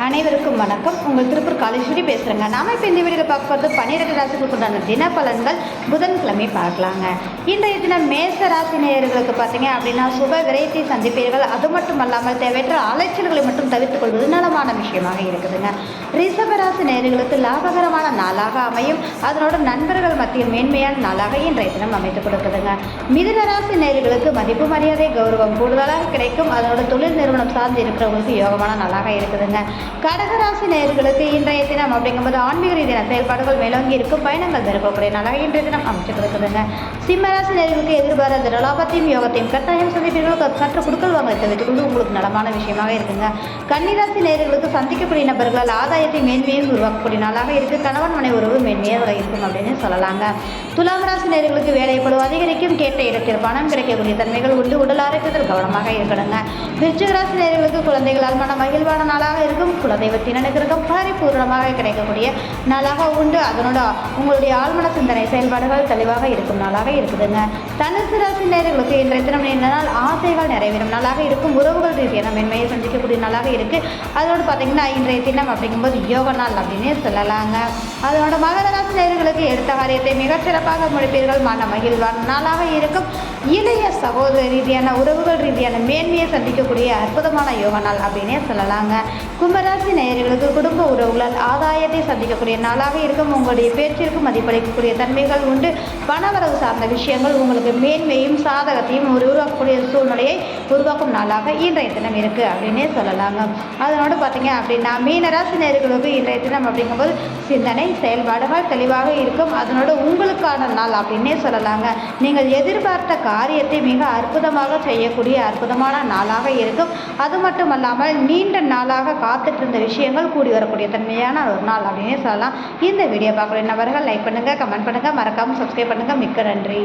அனைவருக்கும் வணக்கம். உங்கள் திருப்பூர் காலேஸ்வரி பேசுகிறேங்க. நாம் இப்போ இந்த வீடியோவில் பார்க்க போகிறது 12 ராசிகளுக்கு உண்டான தினப்பலன்கள் புதன்கிழமை பார்க்கலாங்க. இன்றைய தினம் மேச ராசி நேயர்களுக்கு பார்த்தீங்க அப்படின்னா சுப விரயத்தை சந்திப்பீர்கள். அது மட்டும் அல்லாமல் தேவையற்ற அலைச்சல்களை மட்டும் தவிர்த்துக் கொள்வது நலமான விஷயமாக இருக்குதுங்க. ரிஷப ராசி நேயர்களுக்கு லாபகரமான நாளாக அமையும். அதனோட நண்பர்கள் மத்தியில் மேன்மையான நாளாக இன்றைய தினம் அமைத்துக் கொடுக்குதுங்க. மிதுன ராசி நேயர்களுக்கு மதிப்பு மரியாதை கௌரவம் கூடுதலாக கிடைக்கும். அதனோட தொழில் நிறுவனம் சார்ந்து இருக்கிறவங்களுக்கு யோகமான நாளாக இருக்குதுங்க. கடகராசி நேயர்களுக்கு இன்றைய தினம் அப்படிங்கும்போது ஆன்மீக ரீதியான செயல்பாடுகள் மேலோங்கி இருக்கும். பயணங்கள் பெருக்கக்கூடிய நாளாக இன்றைய தினம் அமைச்சு கொடுக்குதுங்க. சிம்மராசி நேயர்களுக்கு எதிர்பாராத லாபத்தையும் யோகத்தையும் கட்டாயம் சந்திப்பீர்கள். சற்று குடுக்கல் வாங்க தவிர்த்துக்கொண்டு உங்களுக்கு நலமான விஷயமாக இருக்குங்க. கன்னிராசி நேயர்களுக்கு சந்திக்கக்கூடிய நபர்களால் ஆதாயத்தை மேன்மையும் உருவாக்கக்கூடிய நாளாக இருக்குது. கணவன் மனை உறவு மேன்மையாக இருக்கும் அப்படின்னு சொல்லலாங்க. துலாம் ராசி நேயர்களுக்கு வேலைப்படும் அதிகரிக்கும். கேட்ட இடத்தில் பணம் கிடைக்கக்கூடிய தன்மைகள் உண்டு. உடல் ஆரோக்கியத்தில் கவனமாக இருக்கணுங்க. விருச்சிக ராசி நேயர்களுக்கு குழந்தைகளால் மன மகிழ்வான நாளாக இருக்கும். குலதெய்வத்தின் அனுகிரகம் பரிபூர்ணமாக கிடைக்கக்கூடிய நாளாக உண்டு. அதனோட உங்களுடைய ஆழ்மன சிந்தனை செயல்பாடுகள் தெளிவாக இருக்கும் நாளாக இருக்குதுங்க. தனுசு ராசி நேயர்களுக்கு இன்றைய தினம் நாள் ஆசைகள் நிறைவேறும் நாளாக இருக்கும். உறவுகள் ரீதியான மென்மையை சந்திக்கக்கூடிய நாளாக இருக்குது. அதோடு பார்த்தீங்கன்னா இன்றைய தினம் அப்படிங்கும்போது யோக நாள் அப்படின்னு சொல்லலாங்க. அதனோட மகர ராசி நேயர்களுக்கு எடுத்த காரியத்தை மிகச்சிறப்பாக முடிப்பீர்கள். மன மகிழ்வான நாளாக இருக்கும். இளைய சகோதர ரீதியான உறவுகள் ரீதியான மேன்மையை சந்திக்கக்கூடிய அற்புதமான யோக நாள் அப்படின்னே சொல்லலாங்க. கும்பராசி நேயர்களுக்கு குடும்ப உறவுகளால் ஆதாயத்தை சந்திக்கக்கூடிய நாளாக இருக்கும். உங்களுடைய பேச்சிற்கு மதிப்பளிக்கக்கூடிய தன்மைகள் உண்டு. பணவரவு சார்ந்த விஷயங்கள் உங்களுக்கு மேன்மையும் சாதகத்தையும் உருவாக்கக்கூடிய சூழ்நிலையை உருவாக்கும் நாளாக இன்றைய தினம் இருக்குது அப்படின்னே சொல்லலாங்க. அதனோடு பார்த்தீங்க அப்படின்னா மீனராசி நேயர்களுக்கு இன்றைய தினம் அப்படிங்கும்போது சிந்தனை செயல்பாடுகள் தெளிவாக இருக்கும். அதனோடு உங்களுக்கான நாள் அப்படின்னே சொல்லலாங்க. நீங்கள் எதிர்பார்த்த காரியத்தை மிக அற்புதமாக செய்யக்கூடிய அற்புதமான நாளாக இருக்கும். அது மட்டும் அல்லாமல் நீண்ட நாளாக காத்துட்டு இருந்த விஷயங்கள் கூடி வரக்கூடிய தன்மையான ஒரு நாள் அப்படின்னே சொல்லலாம். இந்த வீடியோ பார்க்குற நபர்கள் லைக் பண்ணுங்கள், கமெண்ட் பண்ணுங்கள், மறக்காமல் சப்ஸ்கிரைப் பண்ணுங்கள். மிக்க நன்றி.